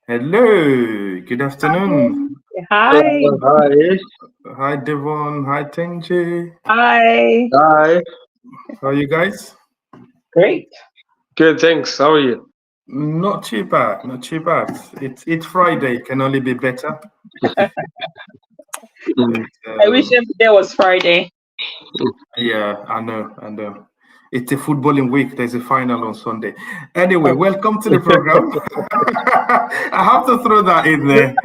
Hello, good afternoon. Hi. Hello, hi. Hi, Devon. Hi, Tenji. Hi. Hi. How are you guys? Great. Good, thanks. How are you? Not too bad, not too bad. It's Friday, can only be better. Mm. It's, I wish every day was Friday. yeah, I know. It's a footballing week. There's a final on Sunday. Anyway, Oh, welcome to the program. I have to throw that in there.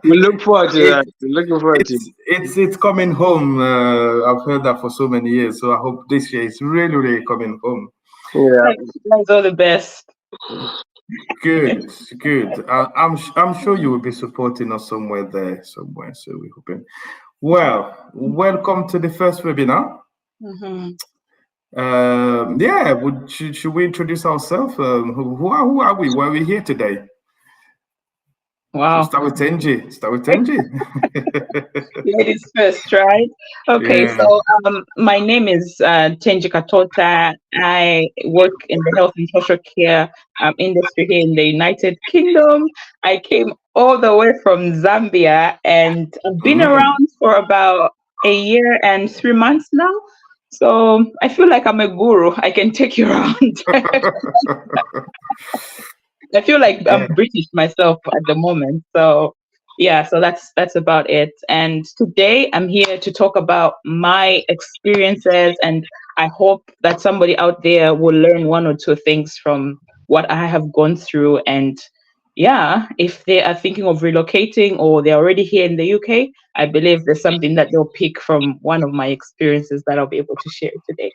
We look forward to it, that. We're looking forward to it. it's coming home. I've heard that for so many years, so I hope this year is really coming home. Yeah. thanks. You guys are the best. Good, good. I'm sure you will be supporting us somewhere there, somewhere. So we're hoping. Well, welcome to the first webinar. Hmm. Yeah, should we introduce ourselves? Who are we? Why are we here today? So Wow. start with Tenji. Start with Tenji. Ladies first, right? Okay, Yeah. so my name is Tenji Katota. I work in the health and social care industry here in the United Kingdom. I came all the way from Zambia and I've been Mm. around for about a year and 3 months now. So I feel like I'm a guru. I can take you around. I feel like Yeah. I'm British myself at the moment. So yeah, so that's about it. And today I'm here to talk about my experiences, and I hope that somebody out there will learn one or two things from what I have gone through. And yeah, if they are thinking of relocating or they're already here in the UK, I believe there's something that they'll pick from one of my experiences that I'll be able to share today.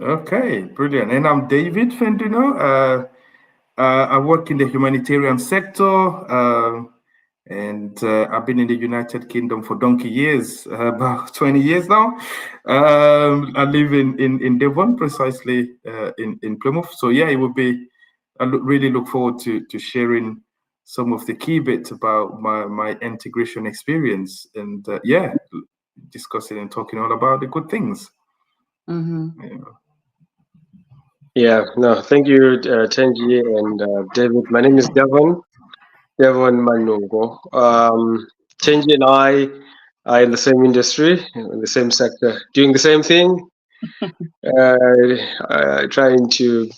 Okay, brilliant. And I'm David Fendino. I work in the humanitarian sector. And I've been in the United Kingdom for donkey years, about 20 years now. I live in Devon, precisely in Plymouth. So yeah, it would be. Really look forward to sharing some of the key bits about my integration experience, and yeah, discussing and talking all about the good things. Mm-hmm. Yeah. Yeah. No, thank you, Tenji and David. My name is Devon Manungo. Tenji and I are in the same industry, in the same sector, doing the same thing, trying to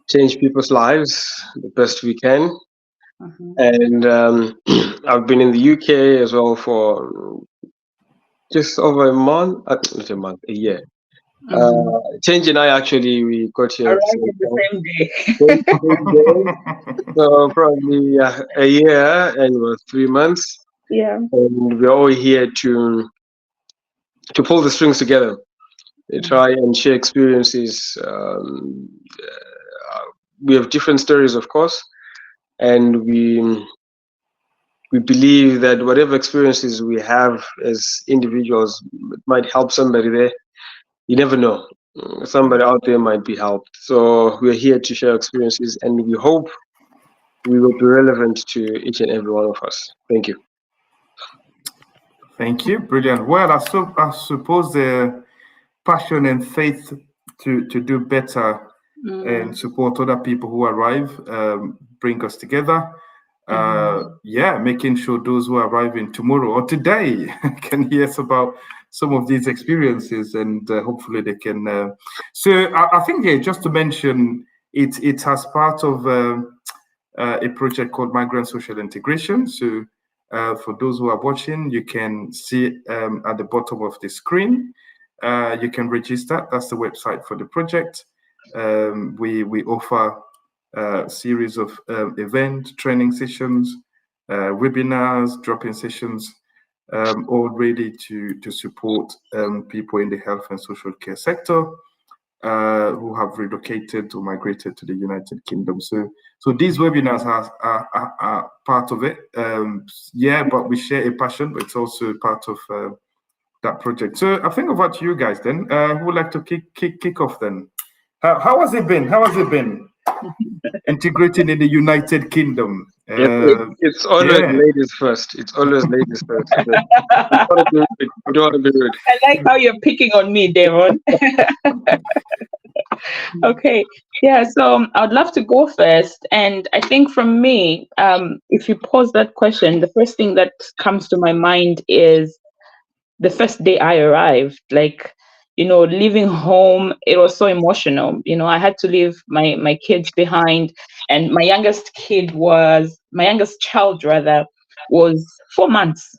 change people's lives the best we can. Mm-hmm. And I've been in the UK as well for just over a month, not a month, a year. Mm-hmm. Change and I actually we got here at the Arrived same at the time, same day. same day. So probably a year and 3 months, Yeah. and we're all here to pull the strings together, to try and share experiences. We have different stories, of course, and we believe that whatever experiences we have as individuals might help somebody there. You never know. Somebody out there might be helped. So we're here to share experiences, and we hope we will be relevant to each and every one of us. Thank you. Thank you, brilliant. Well, I suppose the passion and faith to do better Mm, and support other people who arrive bring us together. Yeah, making sure those who are arriving tomorrow or today can hear about some of these experiences, and hopefully they can. So I think, yeah, just to mention, it has part of a project called Migrant Social Integration. So for those who are watching, you can see at the bottom of the screen. You can register. That's the website for the project. We offer a series of event training sessions, webinars, drop-in sessions, all ready to support people in the health and social care sector who have relocated or migrated to the United Kingdom. So these webinars are part of it. Yeah, but we share a passion, but it's also part of that project. So I think about you guys then. Who would like to kick off then? How has it been? How has it been integrating in the United Kingdom? It's always Yeah. ladies first. It's always ladies first. But we don't want to be rude. We don't want to be rude. I like how you're picking on me, Devon. Okay. Yeah, so I'd love to go first. And I think from me, if you pose that question, the first thing that comes to my mind is the first day I arrived. Like, leaving home, it was so emotional. I had to leave my kids behind. And my youngest child rather, was 4 months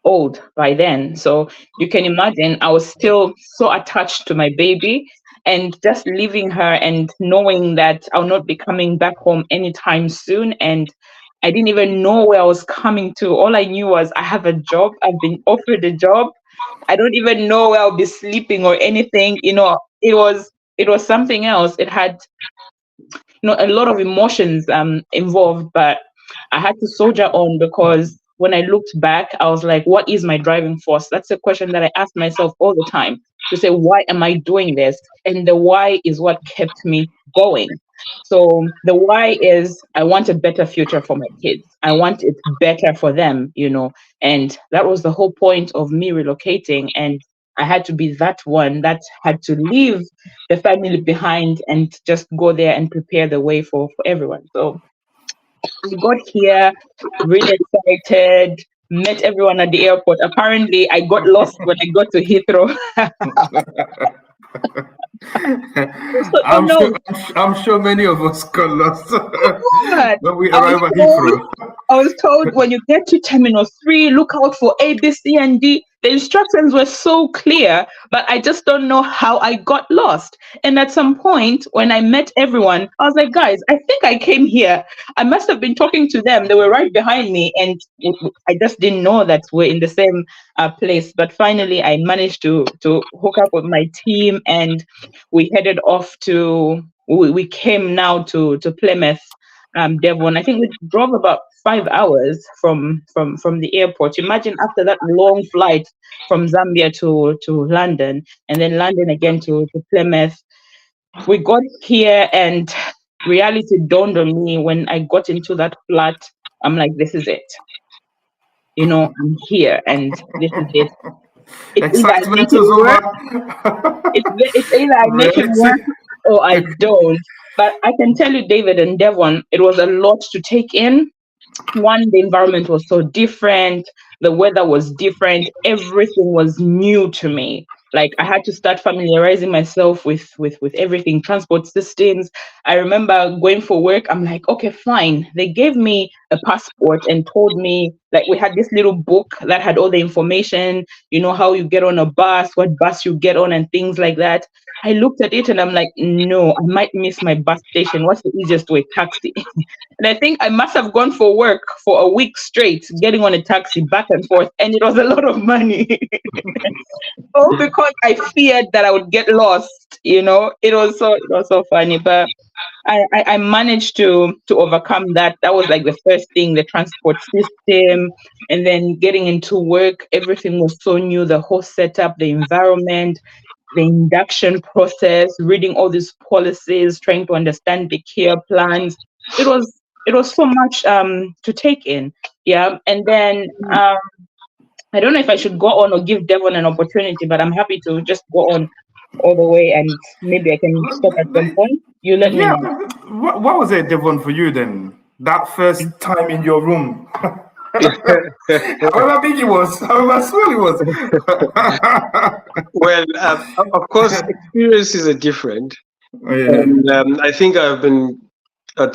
old by then. So you can imagine I was still so attached to my baby, and just leaving her and knowing that I'll not be coming back home anytime soon. And I didn't even know where I was coming to. All I knew was I have a job. I've been offered a job. I don't even know where I'll be sleeping or anything. It was something else. It had a lot of emotions involved, but I had to soldier on, because when I looked back, I was like, what is my driving force? That's a question that I ask myself all the time, to say, why am I doing this? And the why is what kept me going. So the why is, I want a better future for my kids. I want it better for them. And that was the whole point of me relocating. And I had to be that one that had to leave the family behind and just go there and prepare the way for everyone. So I got here really excited, met everyone at the airport. Apparently, I got lost when I got to Heathrow. So, oh I'm no, sure. I'm sure many of us got lost what? when we I was arrive at told Heathrow. I was told when you get to Terminal 3, look out for A, B, C, and D. The instructions were so clear, but I just don't know how I got lost. And at some point, when I met everyone, I was like, guys, I think I came here. I must have been talking to them. They were right behind me, and I just didn't know that we're in the same place. But finally, I managed to hook up with my team, and we headed off we came now to Plymouth, Devon. I think we drove about 5 hours from the airport. Imagine, after that long flight from Zambia to London, and then London again to Plymouth. We got here, and reality dawned on me when I got into that flat. I'm like, this is it. I'm here, and this is it. It's either I make Excitement it is work. over. It's either I make it Reality. work or I don't. But I can tell you, David and Devon, it was a lot to take in. One, the environment was so different, the weather was different, everything was new to me. Like, I had to start familiarizing myself with everything, transport systems. I remember going for work. I'm like, okay, fine. They gave me a passport and told me, like, we had this little book that had all the information, how you get on a bus, what bus you get on, and things like that. I looked at it and I'm like, no, I might miss my bus station. What's the easiest way? Taxi. And I think I must have gone for work for a week straight, getting on a taxi back and forth, and it was a lot of money. All because I feared that I would get lost. It was so funny, but I managed to overcome that. That was like the first thing, the transport system, and then getting into work. Everything was so new, the whole setup, the environment, the induction process, reading all these policies, trying to understand the care plans. It was so much to take in. Yeah. And then I don't know if I should go on or give Devon an opportunity, but I'm happy to just go on all the way, and maybe I can stop at some point. You let me Yeah. know. What was it, Devon, for you then? That first time in your room. However big it was, however small it was. Well, of course, experiences are different, Oh, yeah. and I've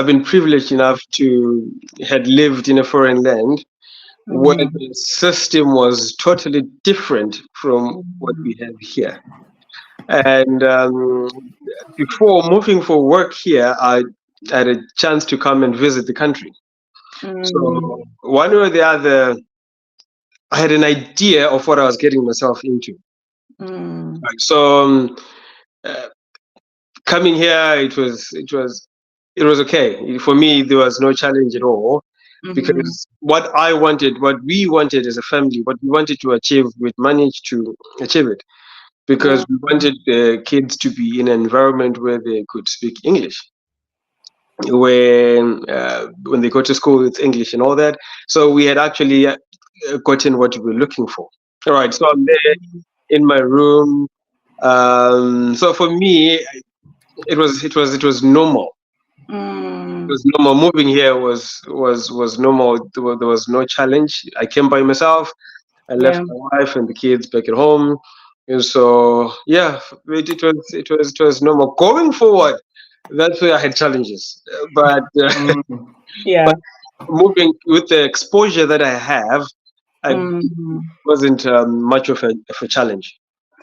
been privileged enough to had lived in a foreign land where Mm, the system was totally different from what we have here. And before moving for work here, I had a chance to come and visit the country. mm, So one way or the other, I had an idea of what I was getting myself into. mm, Right. So uh, coming here, it was okay for me. There was no challenge at all mhm. because what we wanted as a family, what we wanted to achieve, we managed to achieve it because Yeah. we wanted the kids to be in an environment where they could speak English. When they go to school, it's English and all that. So we had actually gotten what we were looking for. All right, so I'm there in my room. So for me, it was normal. It was normal. Moving here was normal. There was no challenge. I came by myself. I left Yeah. my wife and the kids back at home, and so yeah, it was normal. Going forward, that's where I had challenges, but Mm. Yeah. but moving with the exposure that I have, I Mm. wasn't much of a challenge.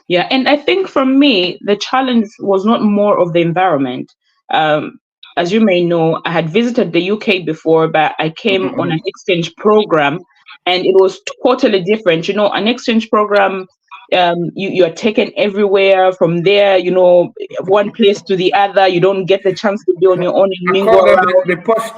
Yeah, and I think for me, the challenge was not more of the environment. Um, as you may know, I had visited the UK before, but I came on an exchange program, and it was totally different. You know, an exchange program, you are taken everywhere from there. You know, one place to the other. You don't get the chance to be on your own and I mingle call them around.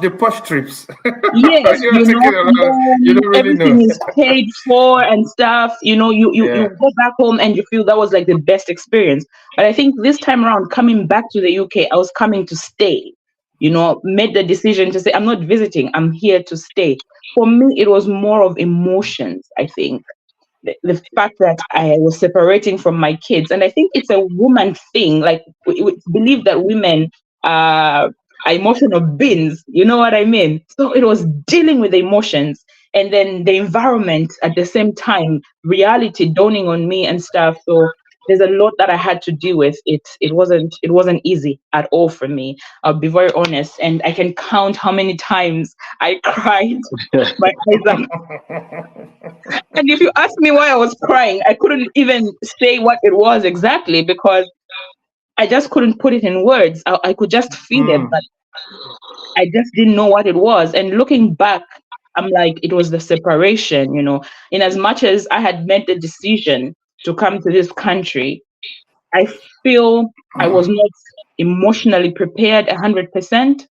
the push trips. Yes, You're you're taking not around. You alone. don't really Everything know. is paid for and stuff. You know, you Yeah. go back home and you feel that was like the best experience. But I think this time around, coming back to the UK, I was coming to stay. You know, made the decision to say, I'm not visiting, I'm here to stay. For me, it was more of emotions, I think the fact that I was separating from my kids. And I think it's a woman thing. Like we believe that women are emotional beings. You know what I mean? So it was dealing with the emotions and then the environment at the same time, reality dawning on me and stuff. So there's a lot that I had to deal with. It wasn't easy at all for me. I'll be very honest. And I can count how many times I cried. My eyes are and if you ask me why I was crying, I couldn't even say what it was exactly because I just couldn't put it in words. I could just feel it, Mm. but I just didn't know what it was. And looking back, I'm like, it was the separation, you know. In as much as I had made the decision to come to this country, I feel I was not emotionally prepared 100%.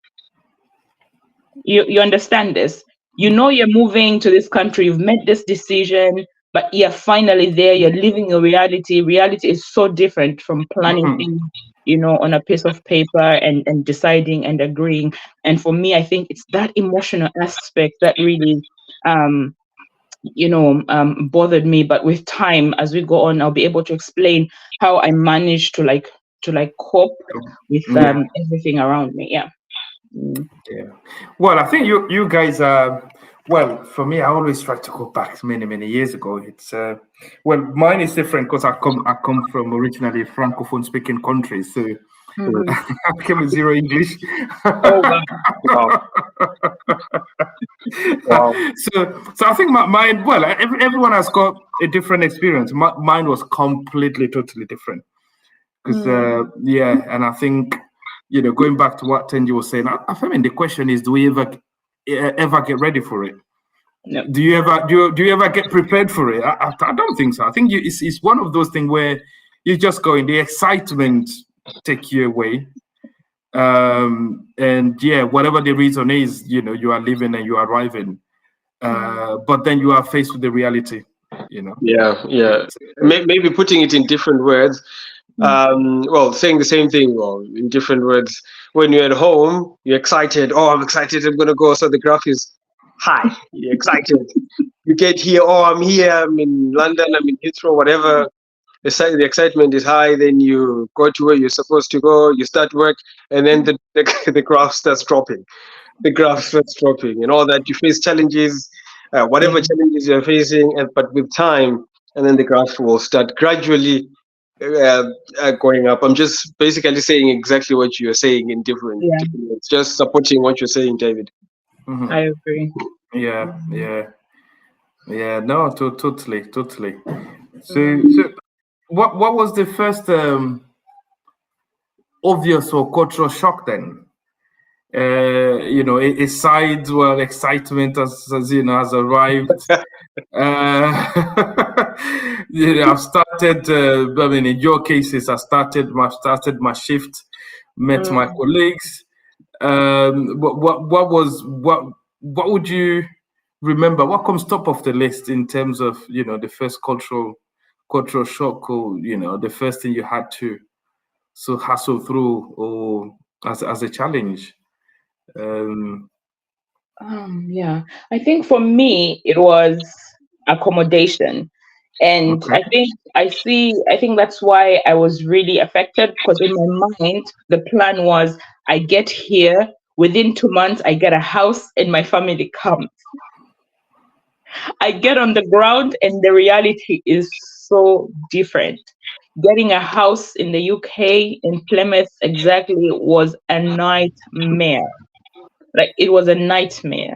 You understand this. You know you're moving to this country, you've made this decision, but you're finally there, you're living your reality. Reality is so different from planning things, you know, on a piece of paper and deciding and agreeing. And for me, I think it's that emotional aspect that really bothered me. But with time, as we go on, I'll be able to explain how I managed to cope with Yeah. everything around me. Yeah. Mm. Yeah. Well, I think you guys are. Well, for me, I always try to go back many years ago. It's well, mine is different because I come from originally francophone speaking countries, so Mhm. I came with zero English. Oh wow. Wow, wow. So I think mine. Well, everyone has got a different experience. Mine was completely, totally different. Because yeah, and I think going back to what Tenji was saying, I mean the question is, do we ever get ready for it? No. Do you ever get prepared for it? I don't think so. I think it's one of those things where you just go in, the excitement take you away, and yeah, whatever the reason is, you are leaving and you are arriving, but then you are faced with the reality. Yeah, yeah. Maybe putting it in different words. Well, saying the same thing, well, in different words. When you're at home, you're excited. Oh, I'm excited. I'm gonna go. So the graph is high. You're excited. You get here. Oh, I'm here. I'm in London. I'm in Heathrow. Whatever. The excitement is high. Then you go to where you're supposed to go. You start work, and then the graph starts dropping. The graph starts dropping, and all that. You face challenges, Yeah. whatever challenges you're facing, but with time, and then the graph will start gradually going up. I'm just basically saying exactly what you're saying in Yeah. different words, just supporting what you're saying, David. Mhm. I agree. Yeah, yeah. No, totally. So, Mm. what was the first obvious or cultural shock then? Aside, well, excitement has arrived. I've started. I mean, in your cases, I started my shift, met my Mm. colleagues. What would you remember? What comes top of the list in terms of the first cultural shock, or the first thing you had to hustle through, or as a challenge? Um, Yeah. I think for me it was accommodation. And Okay. I think that's why I was really affected, because in my mind, the plan was I get here, within 2 months, I get a house and my family comes. I get on the ground and the reality is so different. Getting a house in the UK, in Plymouth exactly, was a nightmare. Like, it was a nightmare.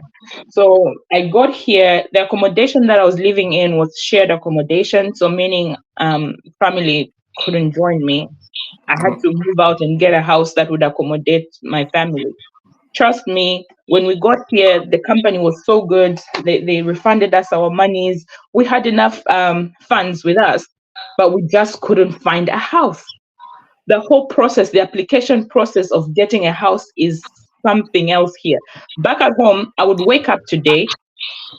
So I got here. The accommodation that I was living in was shared accommodation. So meaning family couldn't join me. I had to move out and get a house that would accommodate my family. Trust me, when we got here, the company was so good. They refunded us our monies. We had enough funds with us, but we just couldn't find a house. The whole process, the application process of getting a house is something else here. Back at home, I would wake up today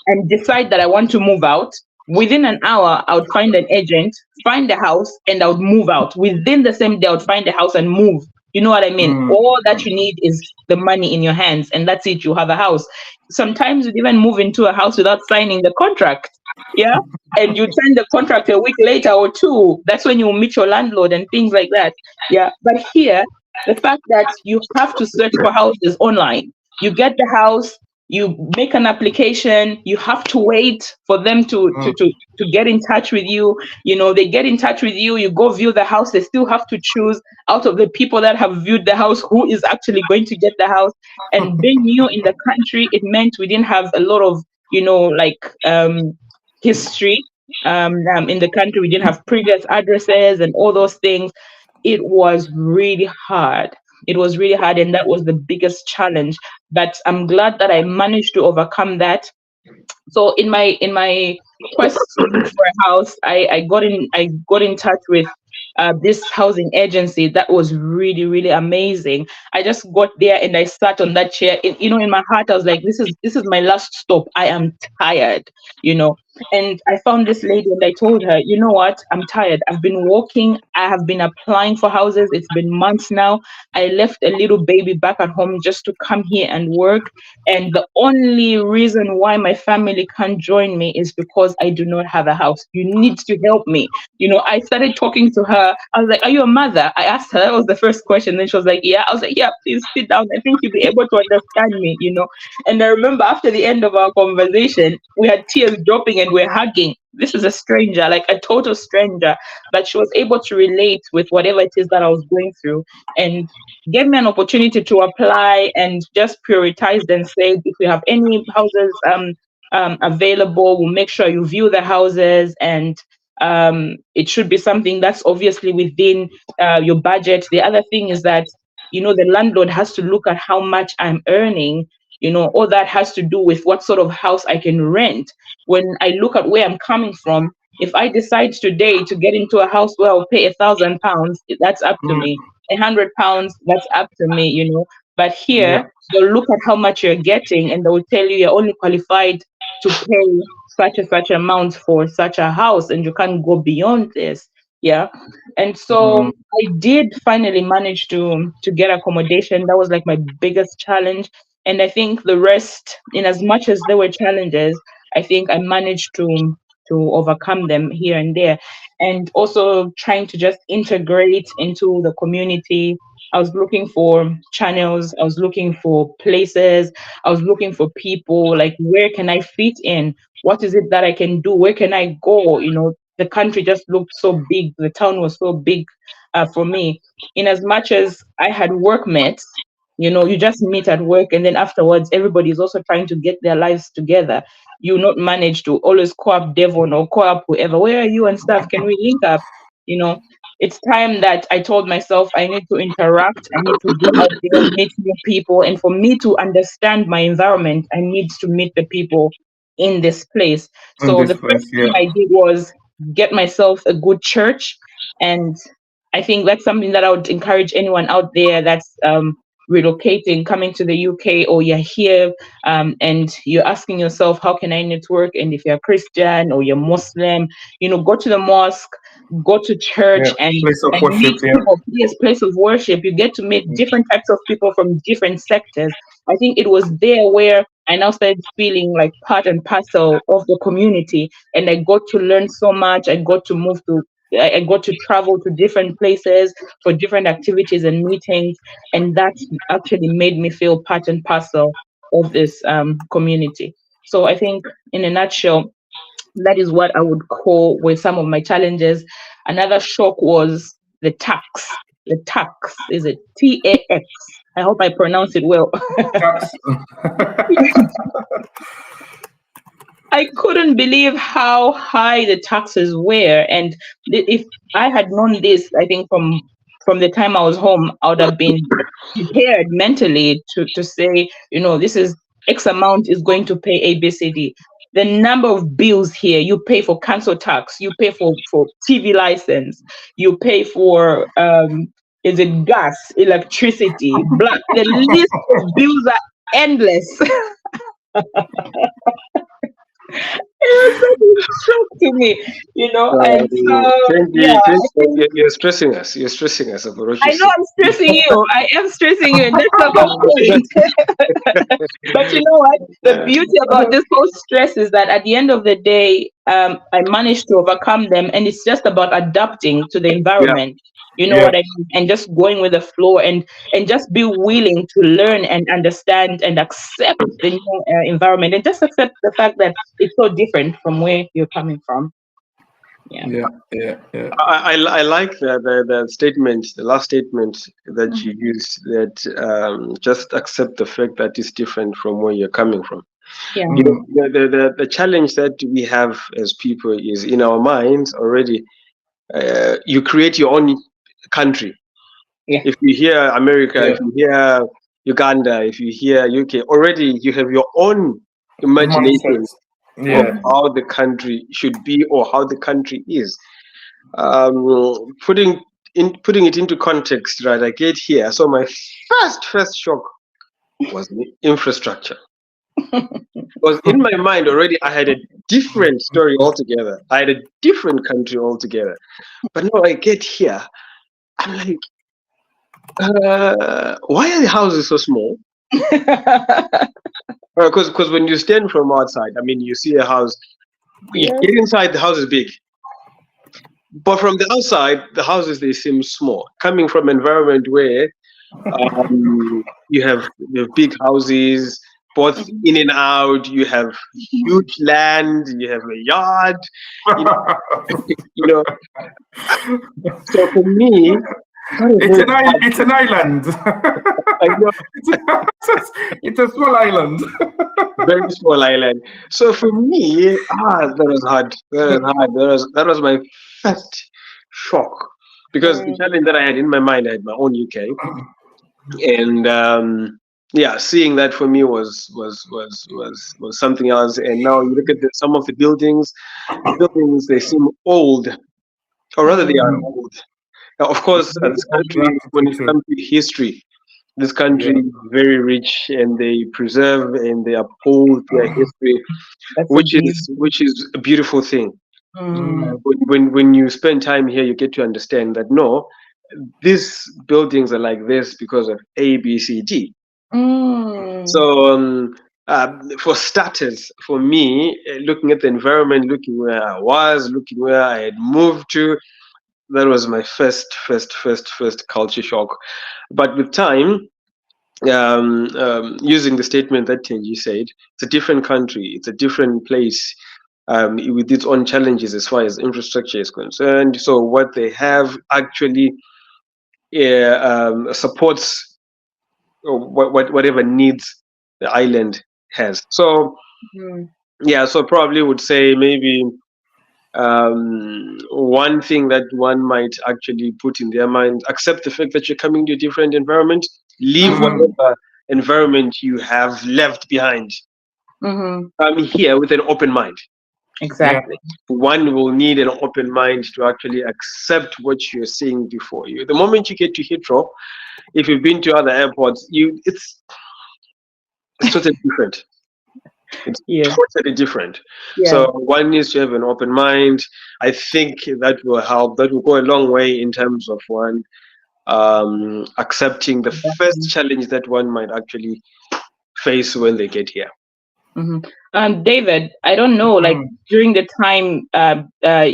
and decide that I want to move out. Within an hour, I would find an agent, find a house, and I would move out. Within the same day, I would find a house and move. You know what I mean? Mm. All that you need is the money in your hands, and that's it. You have a house. Sometimes you'd even move into a house without signing the contract. Yeah. And you sign the contract a week later or two. That's when you meet your landlord and things like that. Yeah. But here, the fact that you have to search for houses online, you get the house, you make an application, you have to wait for them to get in touch with you. You know, they get in touch with you, you go view the house, they still have to choose out of the people that have viewed the house who is actually going to get the house. And being new in the country, it meant we didn't have a lot of, like history in the country. We didn't have previous addresses and all those things. It was really hard. It was really hard, and that was the biggest challenge. But I'm glad that I managed to overcome that. So in my quest to look for a house, I got in touch with this housing agency that was really, really amazing. I just got there and I sat on that chair. In my heart, I was like, this is my last stop. I am tired, you know. And I found this lady and I told her, you know what? I'm tired. I've been walking. I have been applying for houses. It's been months now. I left a little baby back at home just to come here and work. And the only reason why my family can't join me is because I do not have a house. You need to help me. I started talking to her. I was like, are you a mother? I asked her. That was the first question. Then she was like, yeah. I was like, yeah, please sit down. I think you'll be able to understand me. And I remember after the end of our conversation, we had tears dropping and we're hugging. This is a stranger, like a total stranger, but she was able to relate with whatever it is that I was going through and gave me an opportunity to apply and just prioritized and said, if we have any houses available, we'll make sure you view the houses, and it should be something that's obviously within your budget. The other thing is that, the landlord has to look at how much I'm earning. All that has to do with what sort of house I can rent. When I look at where I'm coming from, if I decide today to get into a house where I'll pay £1,000, that's up to Mm. me. £100, that's up to me. But Yeah. here, they'll look at how much you're getting and they will tell you you're only qualified to pay such and such amount for such a house, and you can't go beyond this. Yeah. And so Mm. I did finally manage to get accommodation. That was like my biggest challenge. And I think the rest, in as much as there were challenges, I think I managed to overcome them here and there. And also trying to just integrate into the community. I was looking for channels, I was looking for places, I was looking for people, like, where can I fit in? What is it that I can do? Where can I go? The country just looked so big, the town was so big for me. In as much as I had workmates, you just meet at work and then afterwards everybody is also trying to get their lives together. You not manage to always call up Devon or call up whoever, where are you and stuff, can we link up? you know it's time that I told myself I need to interact, I need to go out there, meet new people, and for me to understand my environment, I need to meet the people in this place. In So this the place, first yeah. thing I did was get myself a good church. And I think that's something that I would encourage anyone out there that's relocating, coming to the UK, or you're here and you're asking yourself, how can I network? And if you're Christian or you're Muslim, go to the mosque, go to Yeah. church, and Place of worship, meet yeah. people. Yes, place of worship. You get to meet different types of people from different sectors. I think it was there where I now started feeling like part and parcel of the community, and I got to learn so much. I got to travel to different places for different activities and meetings, and that actually made me feel part and parcel of this community. So I think, in a nutshell, that is what I would call were some of my challenges. Another shock was the tax. The tax is it TAX? I hope I pronounce it well. Tax. I couldn't believe how high the taxes were, and if I had known this, I think from the time I was home, I would have been prepared mentally to say, this is X amount is going to pay ABCD. The number of bills here, you pay for council tax, you pay for TV license, you pay for is it gas, electricity, blood. The list of bills are endless. It was such a shock to me, and so yeah, I think You're stressing us. You're stressing us about what you I know said. I'm stressing you. I am stressing you, and that's the whole point. But you know what? The beauty about this whole stress is that at the end of the day, I managed to overcome them, and it's just about adapting to the Yeah, environment. You know Yeah. what I mean? And just going with the flow, and just be willing to learn and understand and accept the new environment, and just accept the fact that it's so different from where you're coming from. Yeah. Yeah. I like the statement, the last statement that you Mhm. used, that just accept the fact that it's different from where you're coming from. Yeah. You know, the challenge that we have as people is in our minds already. You create your own country. Yeah. If you hear America, Yeah. if you hear Uganda, if you hear UK, already you have your own Mindset. imagination of Yeah. how the country should be or how the country is. Putting it into context, right? I get here, so my first shock was the infrastructure. Because in my mind already, I had a different story altogether. I had a different country altogether. But now I get here, I'm like, why are the houses so small? Because when you stand from outside, I mean, you see a house. You Yes. get inside, the house is big. But from the outside, the houses, they seem small. Coming from an environment where you have big houses, both Mhm. in and out. You have huge land. You have a yard. You you know. So for me, that was It's very an island. hard. It's an island. I know, It's a small island. very small island. So for me, that was hard. That was hard. That was my first shock, because the Mm. challenge that I had in my mind, I had my own UK, and yeah, seeing that for me was something else. And now you look at some of the buildings. The buildings, they seem old, or rather they are Mm. old. Now, of course, Very this old country, when it architecture. comes to history, this country Yeah. is very rich, and they preserve and they uphold their history, That's a which beauty. is a beautiful thing. Mm. When you spend time here, you get to understand that no, these buildings are like this because of A, B, C, D. Mm. So, for starters, for me, looking at the environment, looking where I was, looking where I had moved to, that was my first culture shock. But with time, using the statement that Tenji said, it's a different country, it's a different place, with its own challenges as far as infrastructure is concerned. So what they have actually supports whatever needs the island has. So Mm. yeah, so probably would say maybe one thing that one might actually put in their mind: accept the fact that you're coming to a different environment, leave Mm. whatever environment you have left behind. Mm-hmm. Come here with an open mind. Yeah. Exactly. One will need an open mind to actually accept what you're seeing before you. The moment you get to Heathrow, if you've been to other airports, it's totally different. It's Yeah. totally different. Yeah. So one needs to have an open mind. I think that will help. That will go a long way in terms of one accepting the first Exactly. challenge that one might actually face when they get here. David, I don't know, like Mm. during the time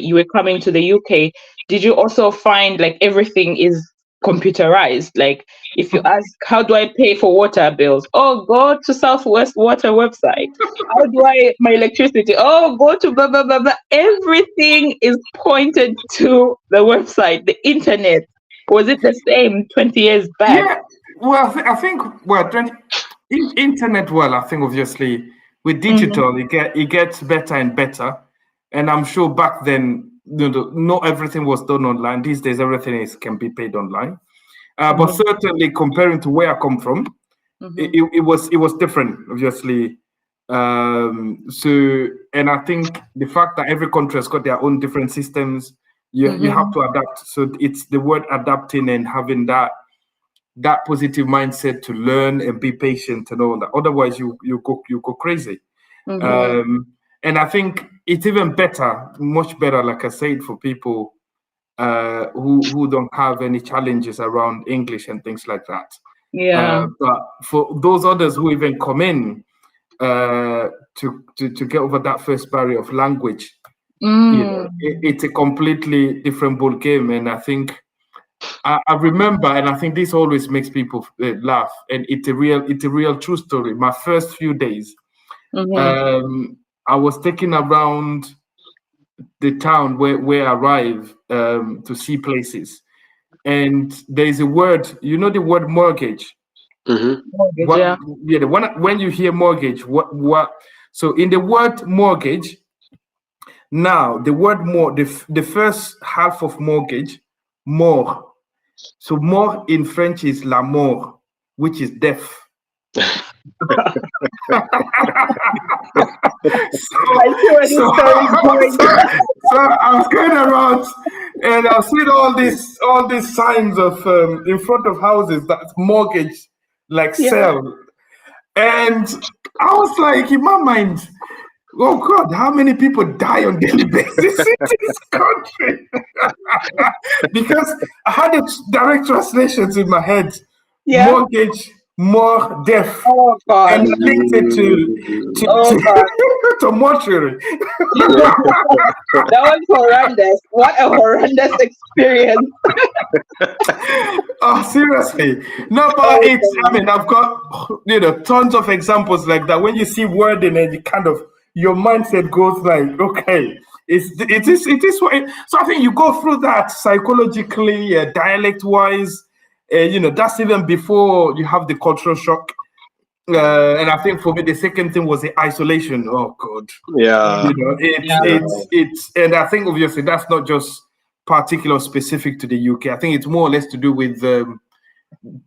you were coming to the UK, did you also find like everything is computerized? Like if you ask, how do I pay for water bills? Oh, go to Southwest Water website. How do I my electricity? Oh, go to blah blah blah blah. Everything is pointed to the website, the internet. Was it the same 20 years back? Yeah, well, I think well, internet. Well, I think obviously with Mm-hmm, digital, it gets better and better, and I'm sure back then, not everything was done online. These days, everything is can be paid online. But mm-hmm, certainly, comparing to where I come from, mm-hmm, it was different, obviously. So, and I think the fact that every country has got their own different systems, you have mm-hmm. to adapt. So it's the word adapting and having that positive mindset to learn and be patient and all that. Otherwise, you go crazy. Mm-hmm. Um, and I think it's even better, much better, like I said, for people who don't have any challenges around English and things like that. Yeah. But for those others who even come in to get over that first barrier of language, Mm. it's a completely different ball game. And I think I remember, and I think this always makes people laugh. And it's a real true story. My first few days, Mm-hmm. I was taken around the town where I arrived to see places. And there's a word, the word mortgage. Mm-hmm. Mortgage, What yeah. yeah, when you hear mortgage, what so in the word mortgage, now the word more the first half of mortgage, more. So more in French is la mort, which is death. I so see where this so story is going. so I was going around and I've seen all these signs of in front of houses that's mortgage, like Yeah. sell. And I was like, in my mind, oh God, how many people die on daily basis in this country? Because I had a direct translations in my head, Yeah. mortgage, more death, Oh and God. I linked it Oh God. to mortuary. That was horrendous. What a horrendous experience. Oh, seriously. No, but Oh it's, I God. mean, I've got, tons of examples like that. When you see wording and you kind of, your mindset goes like, okay, it is what so I think you go through that psychologically, dialect wise, that's even before you have the cultural shock. And I think for me, the second thing was the isolation. Oh God. Yeah. It's Yeah. Yeah. and I think obviously that's not just particular specific to the UK. I think it's more or less to do with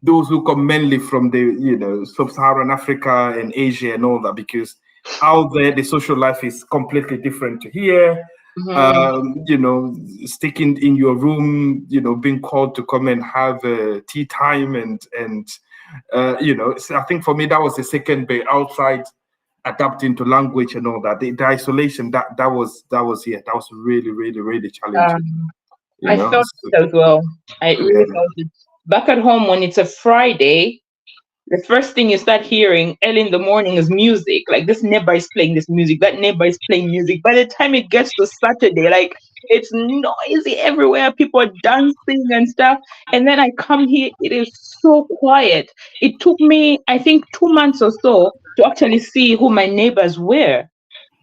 those who come mainly from the sub-Saharan Africa and Asia and all that, because out there the social life is completely different to here. Mm-hmm. Sticking in your room, being called to come and have tea time and so I think for me that was the second bit outside adapting to language and all that. The isolation that was really really really challenging. I felt So, it as well. I yeah. really felt it. Back at home, when it's a Friday, the first thing you start hearing early in the morning is music. Like this neighbor is playing this music, that neighbor is playing music. By the time it gets to Saturday, like it's noisy everywhere, people are dancing and stuff. And then I come here, it is so quiet. It took me, I think, 2 months or so to actually see who my neighbors were.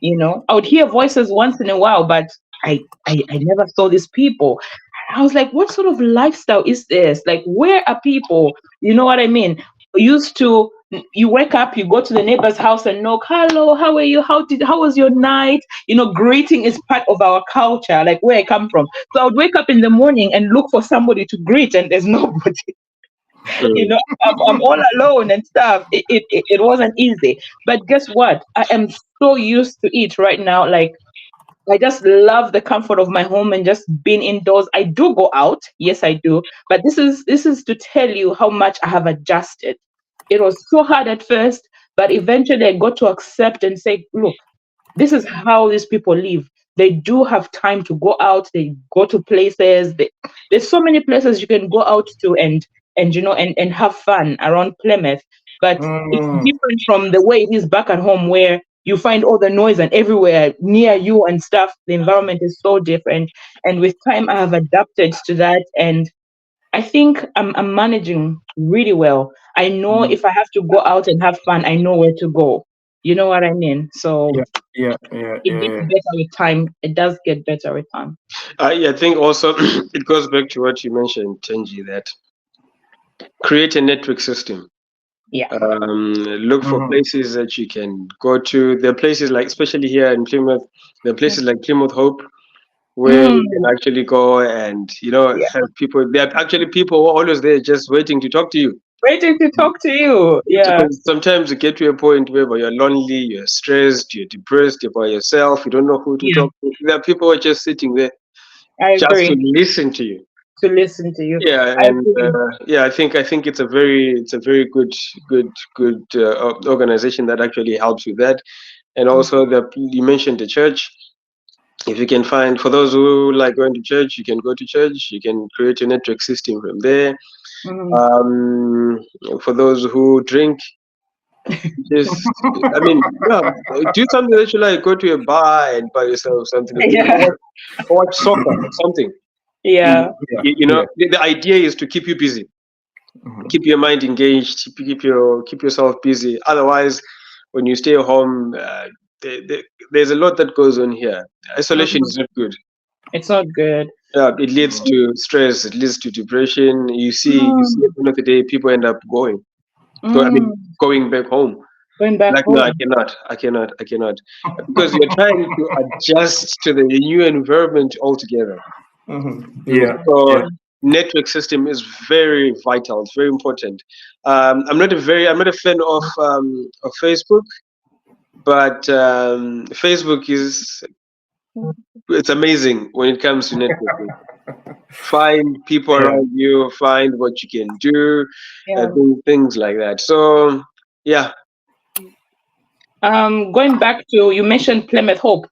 I would hear voices once in a while, but I never saw these people. I was like, what sort of lifestyle is this? Like, where are people? You know what I mean? Used to, you wake up, you go to the neighbor's house and knock, hello, how are you? How was your night? Greeting is part of our culture, like where I come from. So I would wake up in the morning and look for somebody to greet, and there's nobody. Mm. I'm all alone and stuff. It wasn't easy. But guess what? I am so used to it right now. Like, I just love the comfort of my home and just being indoors. I do go out, yes, I do. But this is to tell you how much I have adjusted. It was so hard at first, but eventually I got to accept and say, look, this is how these people live. They do have time to go out. They go to places. There's so many places you can go out to and have fun around Plymouth. But it's Mm, different from the way it is back at home, where you find all the noise and everywhere near you and stuff. The environment is so different. And with time, I have adapted to that. And I think I'm managing really well. I know if I have to go out and have fun, I know where to go. You know what I mean? So it gets better with time. It does get better with time. I think also it goes back to what you mentioned, Tenji, that create a network system. Yeah. Look for places that you can go to. There are places like, especially here in Plymouth, there are places like Plymouth Hope, where you can actually go and, have people. There are actually people who are always there just waiting to talk to you. Waiting to talk to you. Yeah. Because sometimes you get to a point where you're lonely, you're stressed, you're depressed, you're by yourself, you don't know who to talk to. There are people who are just sitting there I just agree. to listen to you. To listen to you. Yeah, I and I think it's a very good organization that actually helps with that. And also you mentioned the church. If you can find, for those who like going to church, you can go to church. You can create a network system from there. For those who drink, just do something that you like. Go to a bar and buy yourself something. Watch soccer or something. Yeah. The idea is to keep you busy, keep your mind engaged, keep yourself busy. Otherwise, when you stay home, there's a lot that goes on here. Isolation is not good. It's not good. Yeah, it leads to stress. It leads to depression. You see, at the end of the day, people end up going back home. Going back like, home. no, I cannot, because you're trying to adjust to the new environment altogether. So network system is very vital. It's very important. I'm not a fan of Facebook, but Facebook it's amazing when it comes to networking. Find people around you, find what you can do, things like that. So yeah. Going back to, you mentioned Plymouth Hope.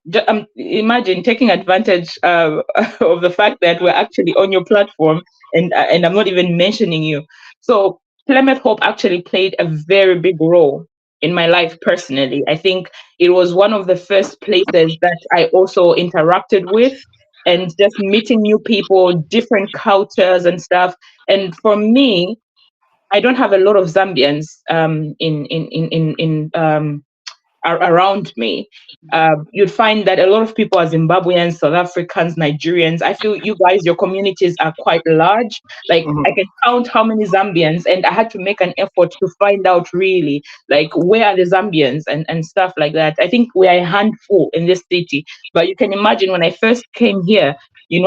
Imagine taking advantage of the fact that we're actually on your platform, and I'm not even mentioning you. So Plymouth Hope actually played a very big role in my life personally. I think it was one of the first places that I also interacted with, and just meeting new people, different cultures and stuff. And for me, I don't have a lot of Zambians around me. You'd find that a lot of people are Zimbabweans, South Africans, Nigerians. I feel you guys, your communities are quite large. Like I can count how many Zambians, and I had to make an effort to find out really like where are the Zambians and stuff like that. I think we are a handful in this city, but you can imagine when I first came here,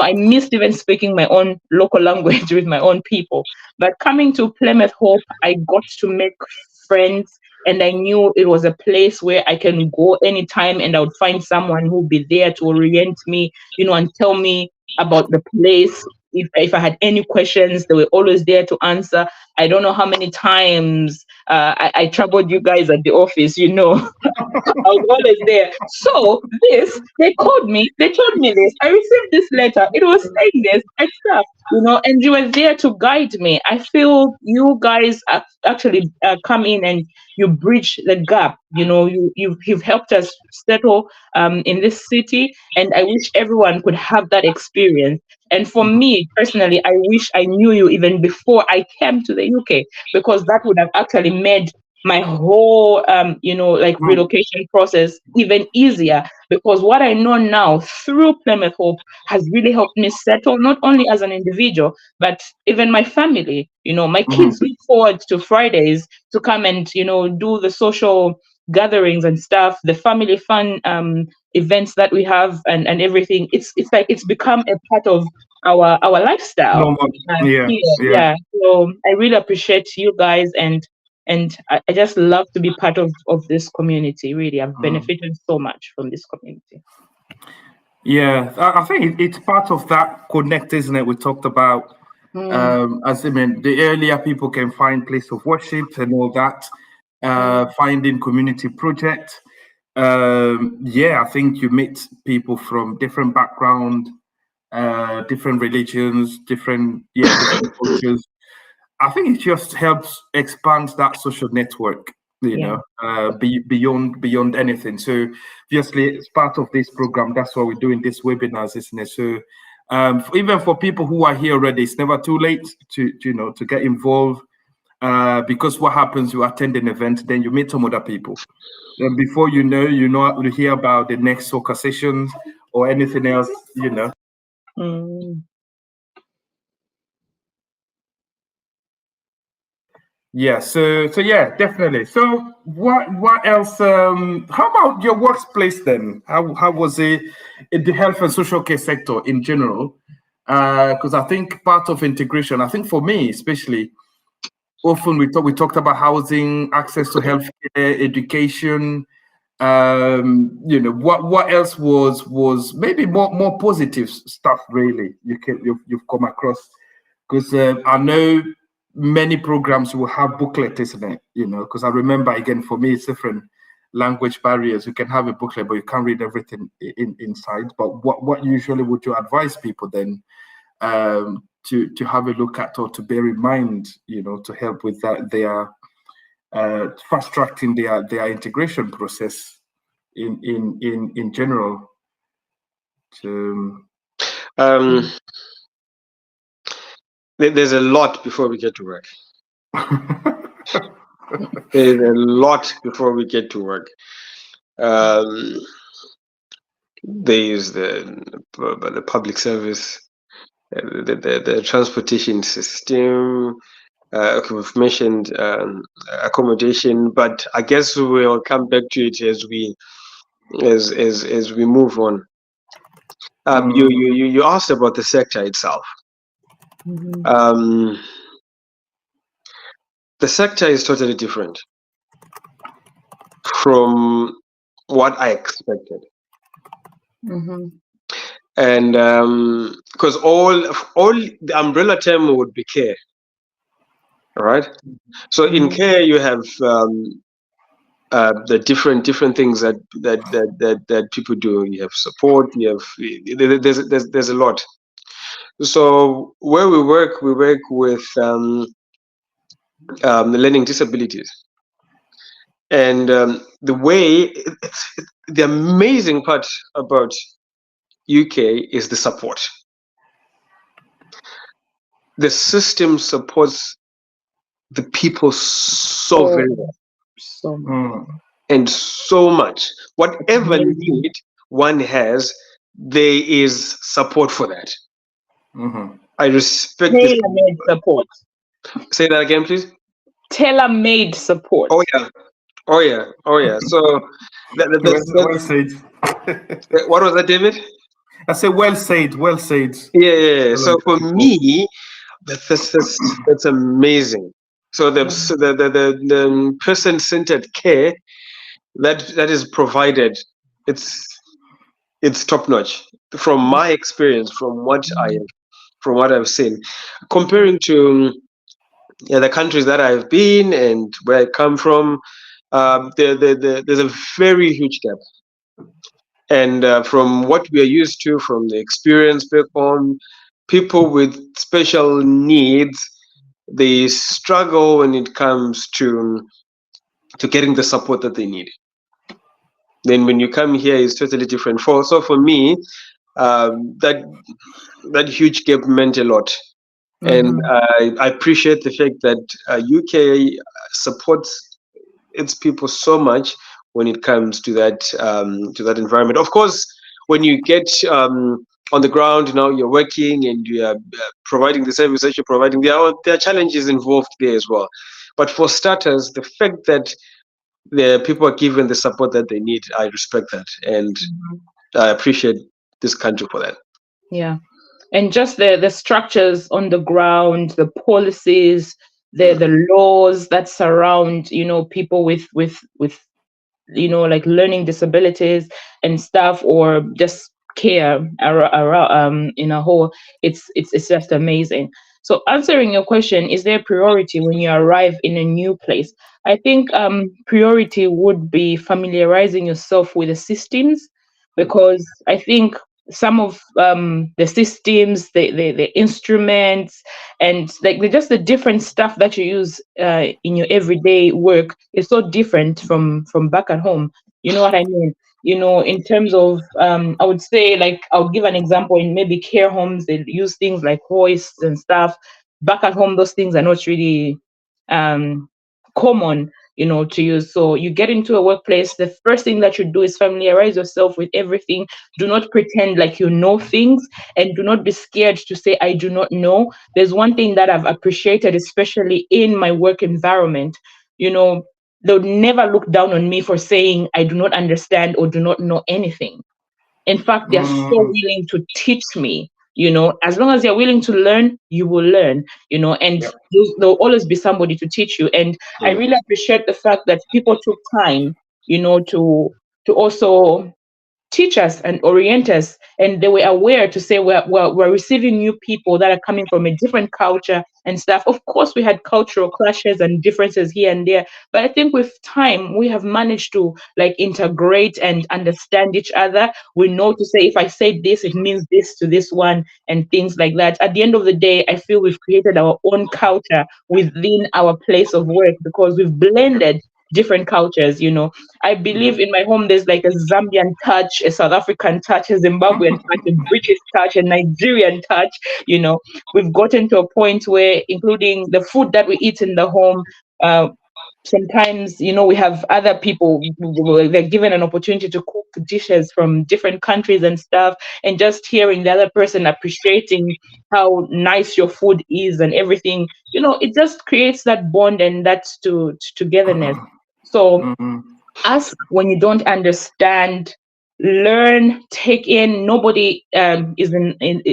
I missed even speaking my own local language with my own people. But coming to Plymouth Hope, I got to make friends, and I knew it was a place where I can go anytime and I would find someone who would be there to orient me, and tell me about the place. If I had any questions, they were always there to answer. I don't know how many times I troubled you guys at the office, I was always there. So they called me, they told me this. I received this letter. It was saying this and stuff, and you were there to guide me. I feel you guys actually come in and you bridge the gap. You've helped us settle in this city, and I wish everyone could have that experience. And for me personally, I wish I knew you even before I came to the UK, because that would have actually made my whole relocation process even easier, because what I know now through Plymouth Hope has really helped me settle, not only as an individual but even my family. My kids look forward to Fridays to come and do the social gatherings and stuff, the family fun events that we have, and everything. It's like it's become a part of our lifestyle. Yeah. So I really appreciate you guys, and I just love to be part of this community. Really, I've benefited so much from this community. Yeah, I think it's part of that connect, isn't it? We talked about, as I mean, the earlier people can find place of worship and all that, finding community projects. I think you meet people from different background, different religions, different cultures. I think it just helps expand that social network, beyond anything. So obviously, it's part of this program. That's why we're doing these webinars, isn't it? So even for people who are here already, it's never too late to get involved. Because what happens, you attend an event, then you meet some other people. Then before you know, you hear about the next soccer sessions or anything else, Yeah, so yeah, definitely. So what else? How about your workplace then? How was it in the health and social care sector in general? Because I think part of integration, I think for me especially, often we talked about housing, access to healthcare, education. What else was maybe more positive stuff really you've come across? Because I know many programs will have booklet, isn't it? Because I remember, again, for me it's different language barriers. You can have a booklet but you can't read everything inside. But what usually would you advise people then to have a look at or to bear in mind, to help with that, their fast tracking their integration process in general? There's a lot before we get to work. There's a lot before we get to work. There's the public service, the transportation system. Okay, we've mentioned accommodation, but I guess we'll come back to it as we move on. You asked about the sector itself. The sector is totally different from what I expected. And because all the umbrella term would be care, all right? So in care you have the different things that people do. You have support. You have there's a lot. So where we work with learning disabilities, and the amazing part about UK is the support. The system supports the people so very well, and so much. Whatever need one has, there is support for that. I respect tailor-made support. Say that again, please. Tailor-made support. Oh yeah. So well said. What was that, David? I say well said. Yeah. So for me, that's amazing. So the person-centered care that is provided, it's top notch from my experience, from what I've seen, comparing to the countries that I've been and where I come from. There's a very huge gap. And from what we are used to, from the experience back home, people with special needs, they struggle when it comes to getting the support that they need. Then when you come here, it's totally different. So for me, that huge gap meant a lot. And I appreciate the fact that UK supports its people so much when it comes to that environment. Of course, when you get on the ground, now you're working and you are providing the service that you're providing, there are challenges involved there as well. But for starters, the fact that the people are given the support that they need, I respect that, and I appreciate this country for that. Yeah. And just the structures on the ground, the policies, the laws that surround, people with like learning disabilities and stuff, or just care around in a whole, it's just amazing. So answering your question, is there priority when you arrive in a new place? I think priority would be familiarizing yourself with the systems, because I think some of the systems, the instruments, and like just the different stuff that you use in your everyday work is so different from back at home. You know what I mean? You know, in terms of I would say, like, I'll give an example. In maybe care homes, they use things like hoists and stuff. Back at home, those things are not really um common, you know, to use. So you get into a workplace, the first thing that you do is familiarize yourself with everything. Do not pretend like you know things, and do not be scared to say I do not know. There's one thing that I've appreciated, especially in my work environment. You know, they'll never look down on me for saying I do not understand or do not know anything. In fact, they're so Mm, willing to teach me. You know, as long as you're willing to learn, you will learn, you know, and yep. there'll always be somebody to teach you. And I really appreciate the fact that people took time, you know, to also teach us and orient us, and they were aware to say we're receiving new people that are coming from a different culture and stuff. Of course, we had cultural clashes and differences here and there, but I think with time we have managed to like integrate and understand each other. We know to say, if I say this, it means this to this one, and things like that. At the end of the day, I feel we've created our own culture within our place of work because we've blended different cultures, you know. I believe in my home there's like a Zambian touch, a South African touch, a Zimbabwean touch, a British touch, a Nigerian touch. You know, we've gotten to a point where, including the food that we eat in the home, uh, sometimes, you know, we have other people, they're given an opportunity to cook dishes from different countries and stuff, and just hearing the other person appreciating how nice your food is and everything, you know, it just creates that bond and that togetherness. So Mm, ask when you don't understand, learn, take in. Nobody is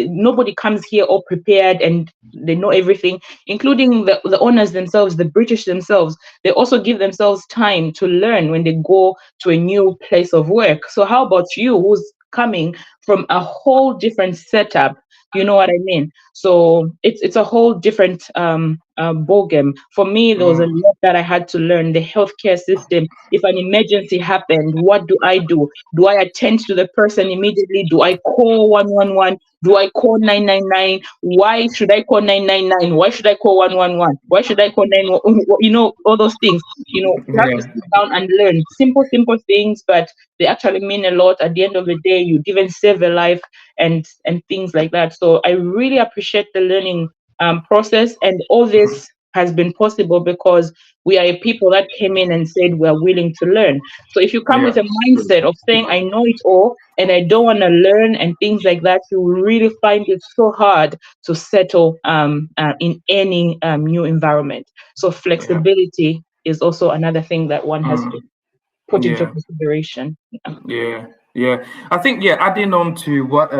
nobody comes here all prepared and they know everything, including the owners themselves, the British themselves. They also give themselves time to learn when they go to a new place of work. So how about you, who's coming from a whole different setup? You know what I mean? So it's a whole different ball game. For me, there was a mm, lot that I had to learn. The healthcare system, if an emergency happened, what do I do? Do I attend to the person immediately? Do I call 111? Do I call 999? Why should I call 999? Why should I call 111? Why should I call 911? You know, all those things. You know, you have to yeah. sit down and learn simple, simple things, but they actually mean a lot. At the end of the day, you'd even save a life and things like that. So I really appreciate the learning process, and all this has been possible because we are a people that came in and said we are willing to learn. So if you come Yeah. with a mindset of saying I know it all and I don't want to learn and things like that, you will really find it so hard to settle in any new environment. So Yeah. flexibility is also another thing that one has to Mm, put into yeah. consideration. Yeah. Yeah. I think, yeah, adding on to what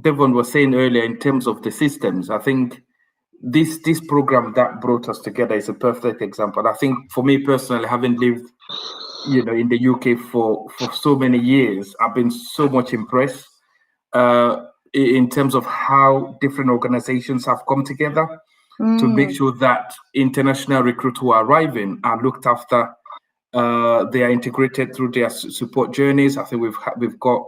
Devon was saying earlier in terms of the systems, I think this program that brought us together is a perfect example. I think for me personally, having lived, in the UK for so many years, I've been so much impressed in terms of how different organizations have come together to make Mm, sure that international recruits who are arriving are looked after. They are integrated through their support journeys. I think we've got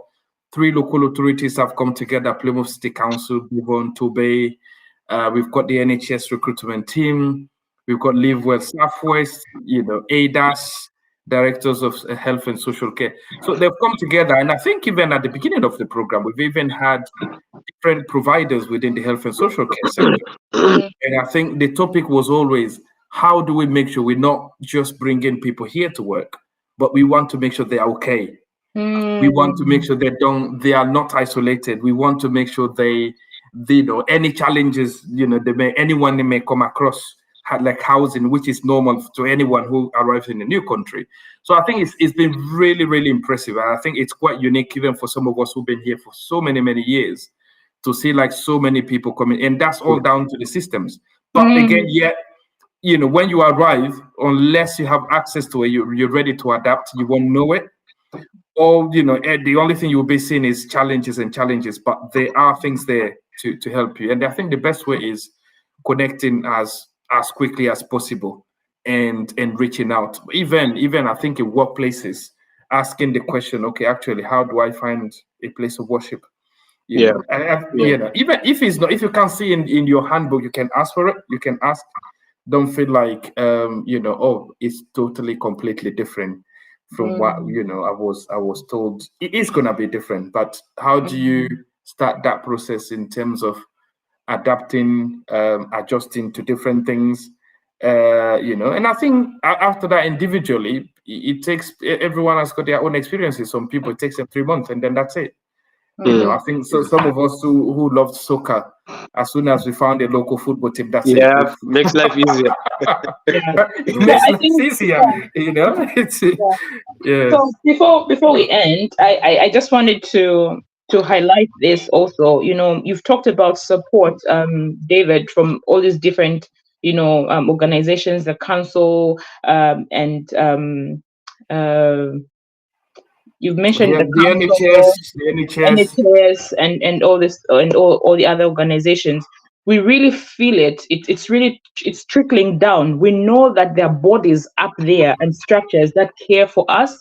three local authorities have come together: Plymouth City Council, Devon, Torbay. We've got the NHS recruitment team. We've got Live Well Southwest. ADAS, Directors of Health and Social Care. So they've come together, and I think even at the beginning of the program, we've even had different providers within the health and social care sector. mm, And I think the topic was always, how do we make sure we're not just bringing people here to work, but we want to make sure they're okay. We want to make mm, sure they are not isolated. We want to make sure they any challenges, anyone they may come across, like housing, which is normal to anyone who arrives in a new country. So I think it's been really, really impressive. And I think it's quite unique, even for some of us who've been here for so many, many years, to see like so many people coming. And that's all down to the systems. But again, mm, yeah, when you arrive, unless you have access to it, you're ready to adapt, you won't know it. Or, the only thing you'll be seeing is challenges and challenges, but there are things there to help you. And I think the best way is connecting as quickly as possible and reaching out. Even I think in workplaces, asking the question, okay, actually, how do I find a place of worship? You Yeah. know, you know, even if it's not, if you can't see in your handbook, you can ask for it. You can ask. Don't feel like you know, oh, it's totally completely different from what you know I was told. It is gonna be different, but how do you start that process in terms of adapting, adjusting to different things? You know, and I think after that, individually, it takes, everyone has got their own experiences. Some people it takes them 3 months, and then that's it. You know, I think so. Some of us who loved soccer, as soon as we found a local football team, that's it. Yeah, makes life easier. It So makes I life think, easier. You know, it's yeah. yes. So before we end, I just wanted to highlight this also. You know, you've talked about support, David, from all these different, you know, organizations, the council, and uh, you've mentioned the The NHS, council, the NHS. NHS, and all this, and all the other organizations. We really feel it. It's really, it's trickling down. We know that there are bodies up there and structures that care for us.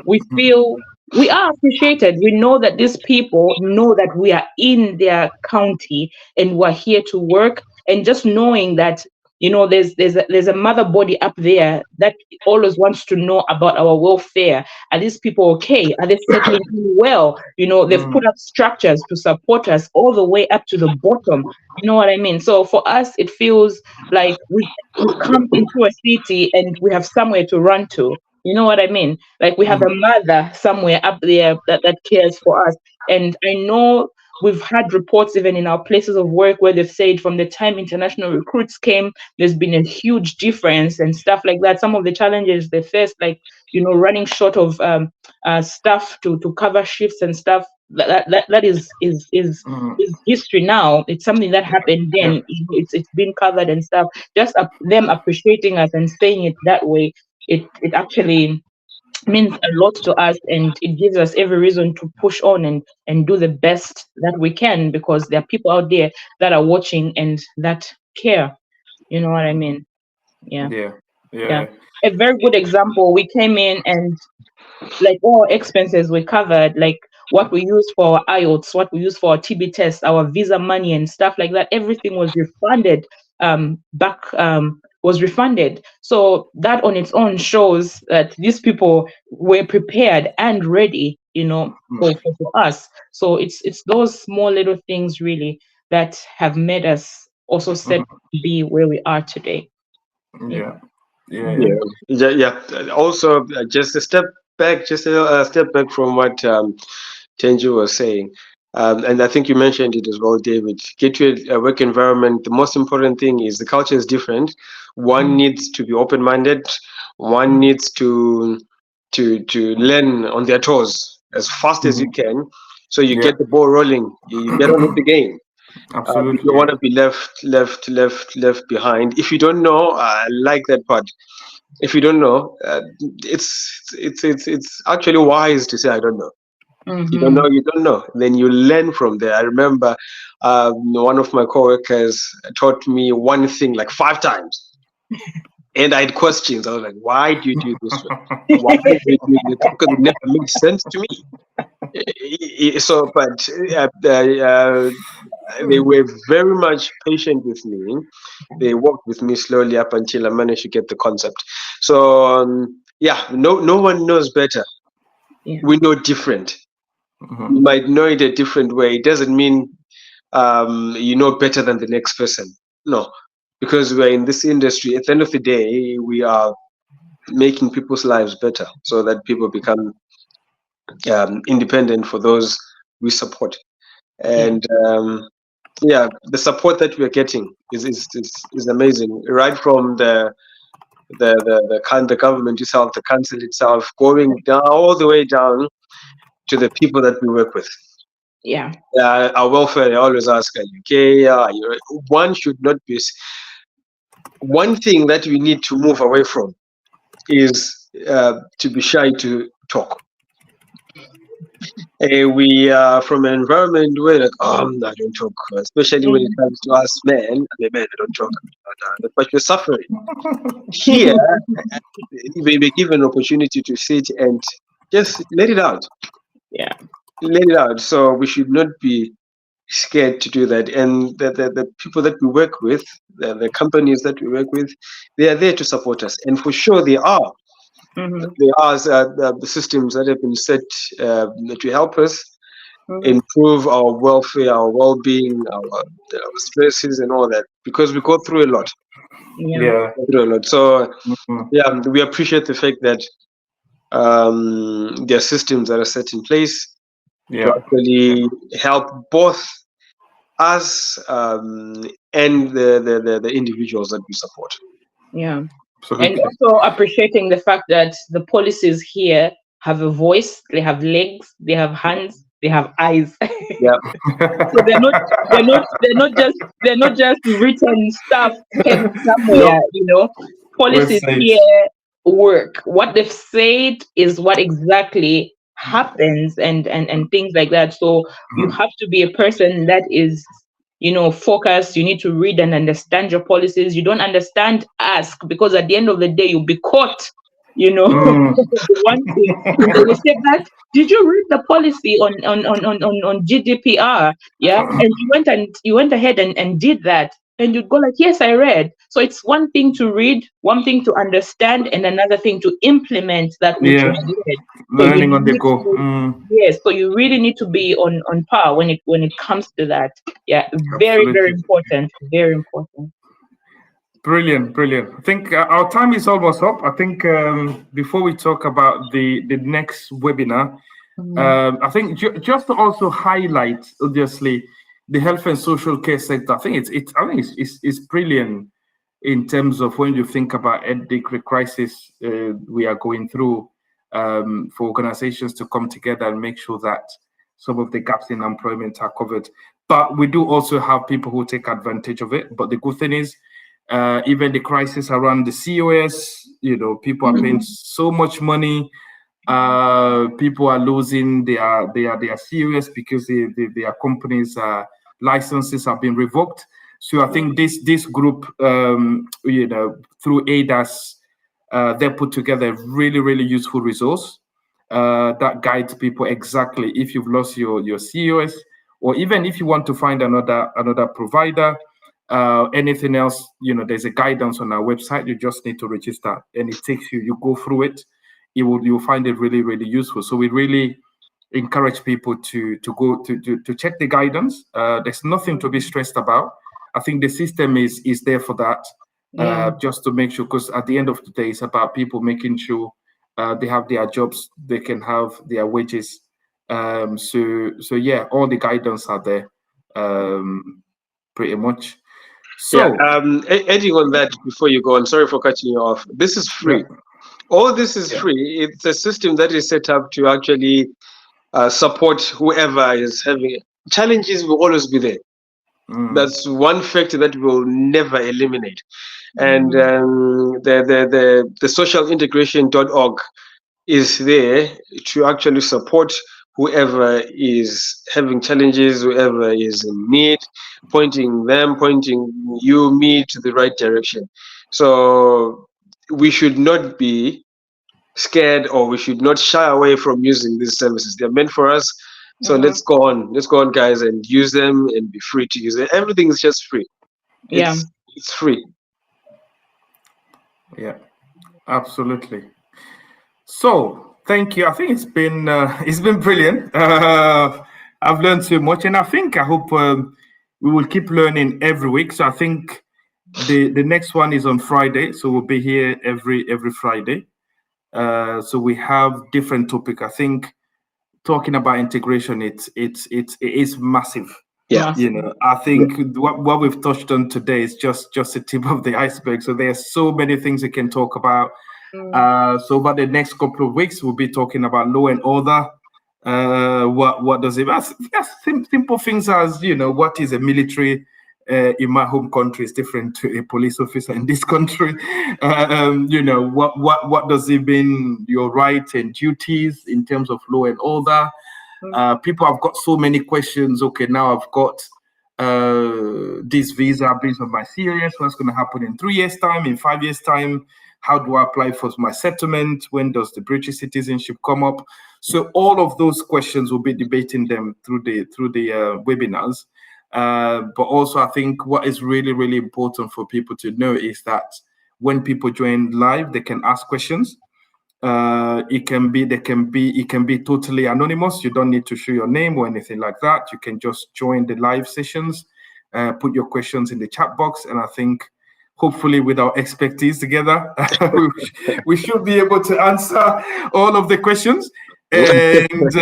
We feel we are appreciated. We know that these people know that we are in their county and we're here to work. And just knowing that, you know, there's a mother body up there that always wants to know about our welfare. Are these people okay? Are they settling in well? You know, they've put up structures to support us all the way up to the bottom. You know what I mean? So for us, it feels like we've come into a city and we have somewhere to run to. You know what I mean? Like we have a mother somewhere up there that cares for us. And I know we've had reports even in our places of work where they've said from the time international recruits came, there's been a huge difference and stuff like that. Some of the challenges they faced, like, you know, running short of staff to cover shifts and stuff. That is history now. It's something that happened Yeah. then. It's been covered and stuff. Just them appreciating us and saying it that way, it actually means a lot to us, and it gives us every reason to push on and do the best that we can, because there are people out there that are watching and that care. You know what I mean? Yeah. Yeah. Yeah. Yeah. A very good example, we came in and like all expenses were covered, like what we use for our IELTS, what we use for our TB test, our visa money and stuff like that, everything was refunded, back, was refunded. So that on its own shows that these people were prepared and ready, you know, for us. So it's those small little things really that have made us also set to be where we are today. Yeah. Yeah. Mhm. Yeah, yeah, yeah. Also, just a step back, just a step back from what Tenju was saying. And I think you mentioned it as well, David. Get to a work environment. The most important thing is the culture is different. One needs to be open-minded. One needs to learn on their toes as fast as you can, so you Yeah. get the ball rolling. You get on with the game. You Absolutely. don't Yeah. want to be left behind. If you don't know, I like that part. If you don't know, it's actually wise to say I don't know. You don't know, Mhm. you don't know. Then you learn from there. I remember one of my coworkers taught me one thing like 5 times, and I had questions. I was like, "Why do you do this way? Why do you do this?" Because it never made sense to me. So, but they were very much patient with me. They worked with me slowly up until I managed to get the concept. So yeah, no one knows better. Yeah. We know different. You might know it a different way. It doesn't mean you know better than the next person. No, because we're in this industry. At the end of the day, we are making people's lives better so that people become independent for those we support. Yeah. And yeah, the support that we're getting is amazing. Right from the government itself, the council itself, going down all the way down to the people that we work with. Yeah. Our welfare, I always ask, are you okay? One should not be. One thing that we need to move away from is to be shy to talk. We are from an environment where like, I don't talk, especially when it comes to us men. I mean, men, I don't talk. But we're suffering. Here, we be given an opportunity to sit and just let it out. Yeah. Let it out. So we should not be scared to do that. And the people that we work with, the companies that we work with, they are there to support us. And for sure, they are. Mm-hmm. There are the systems that have been set to help us Mm-hmm. improve our welfare, our well-being, our stresses, and all that. Because we go through a lot. Yeah. Yeah. Go through a lot. So Mhm. yeah, we appreciate the fact that there are systems that are set in place to Yeah. actually help both us and the individuals that we support. Yeah. And Absolutely. also appreciating the fact that the policies here have a voice, they have legs, they have hands, they have eyes. Yeah, So they're not just written stuff kept no, somewhere, you know. Policies Websites. here work. What they've said is what exactly happens, and things like that. So you Mhm. have to be a person that is, you know, focused. You need to read and understand your policies. You don't understand, ask, because at the end of the day you'll be caught, you know. Mm. One thing, and they will say that, did you read the policy on GDPR? Yeah, and you went ahead and did that, and you'd go like, yes, I read. So it's one thing to read, one thing to understand, and another thing to implement that which you Yeah. have read. So you Learning on the need go. to, yes, so you really need to be on par when it comes to that. Yeah, very, very Absolutely. important, very important. Brilliant, brilliant. I think our time is almost up. I think before we talk about the next webinar, Mhm. I think just to also highlight, obviously, the health and social care sector. I think it's brilliant in terms of when you think about the crisis we are going through, for organizations to come together and make sure that some of the gaps in employment are covered. But we do also have people who take advantage of it. But the good thing is, even the crisis around the COS, you know, people are paying so much money. People are losing their COS because their companies' licenses have been revoked. So I think this group, you know, through ADAS, they put together a really useful resource that guides people exactly if you've lost your COS, or even if you want to find another provider. Anything else, you know, there's a guidance on our website. You just need to register, and it takes you go through it. You'll find it really useful. So we really encourage people to go to check the guidance. There's nothing to be stressed about. I think the system is there for that, Yeah, just to make sure, because at the end of the day, it's about people making sure they have their jobs, they can have their wages. So yeah, all the guidance are there, pretty much. yeah. So Adding on that before you go on, sorry for cutting you off. This is yeah, free. All this is yeah. free. It's a system that is set up to actually support whoever is having challenges. Will always be there. That's one factor that we'll never eliminate. And the socialintegration.org is there to actually support whoever is having challenges, whoever is in need, pointing you, me to the right direction. So we should not be scared, or we should not shy away from using these services. They're meant for us. So let's go on, guys, and use them and be free to use it. Everything is just free. yeah. It's free. Yeah, absolutely. So thank you. I think it's been brilliant. I've learned so much, and I hope we will keep learning every week. So I think the next one is on Friday. So we'll be here every Friday. So we have different topic. I think talking about integration, it is massive. Yeah. You know, I think what we've touched on today is just the tip of the iceberg. So there's so many things we can talk about. So over the next couple of weeks, we'll be talking about law and order. What does it? Simple things as, you know, what is a military in my home country is different to a police officer in this country. You know, what does it mean? Your rights and duties in terms of law and order. People have got so many questions. Okay, now I've got this visa based on my COS. What's going to happen in 3 years' time, in 5 years' time? How do I apply for my settlement? When does the British citizenship come up? So all of those questions, we'll be debating them through the webinars. But also, I think what is really, really important for people to know is that when people join live, they can ask questions. It can be totally anonymous. You don't need to show your name or anything like that. You can just join the live sessions, put your questions in the chat box, and I think hopefully with our expertise together, we should be able to answer all of the questions. And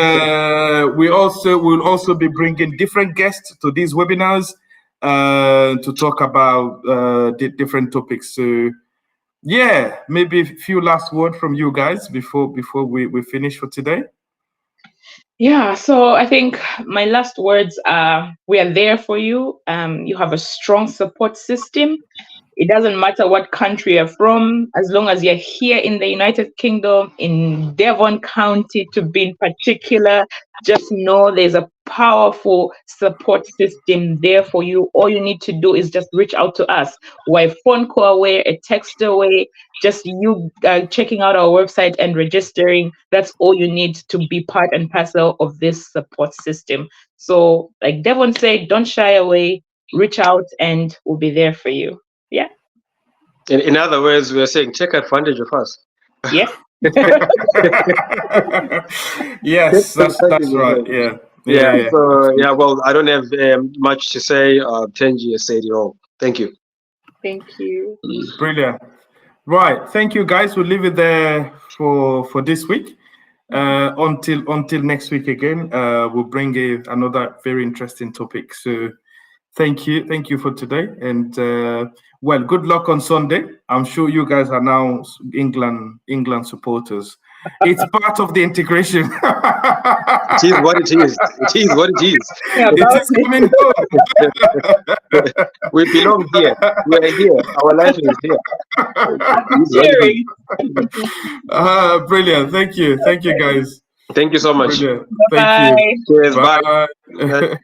we'll also be bringing different guests to these webinars to talk about the different topics. So yeah, maybe a few last word from you guys before we finish for today. Yeah, so I think my last words are, we are there for you. You have a strong support system. It doesn't matter what country you're from, as long as you're here in the United Kingdom, in Devon County to be in particular, just know there's a powerful support system there for you. All you need to do is just reach out to us. We're a phone call away, a text away, just you checking out our website and registering. That's all you need to be part and parcel of this support system. So like Devon said, don't shy away, reach out and we'll be there for you. Yeah. In other words, we are saying take advantage of us. Yes. Yes, that's right. Yeah. So yeah, well, I don't have much to say. Tenji has said it all. Thank you. Thank you. Brilliant. Right. Thank you, guys. We'll leave it there for this week. Until next week again, we'll bring another very interesting topic. So thank you for today, and well, good luck on Sunday. I'm sure you guys are now England supporters. It's part of the integration. It is what it is. It is what it is. Yeah, It is coming home. We belong here. We are here. Our life is here. cheering. Brilliant. Thank you, guys. Thank you so much. Brilliant. Bye. Thank you. Cheers. Bye. Bye.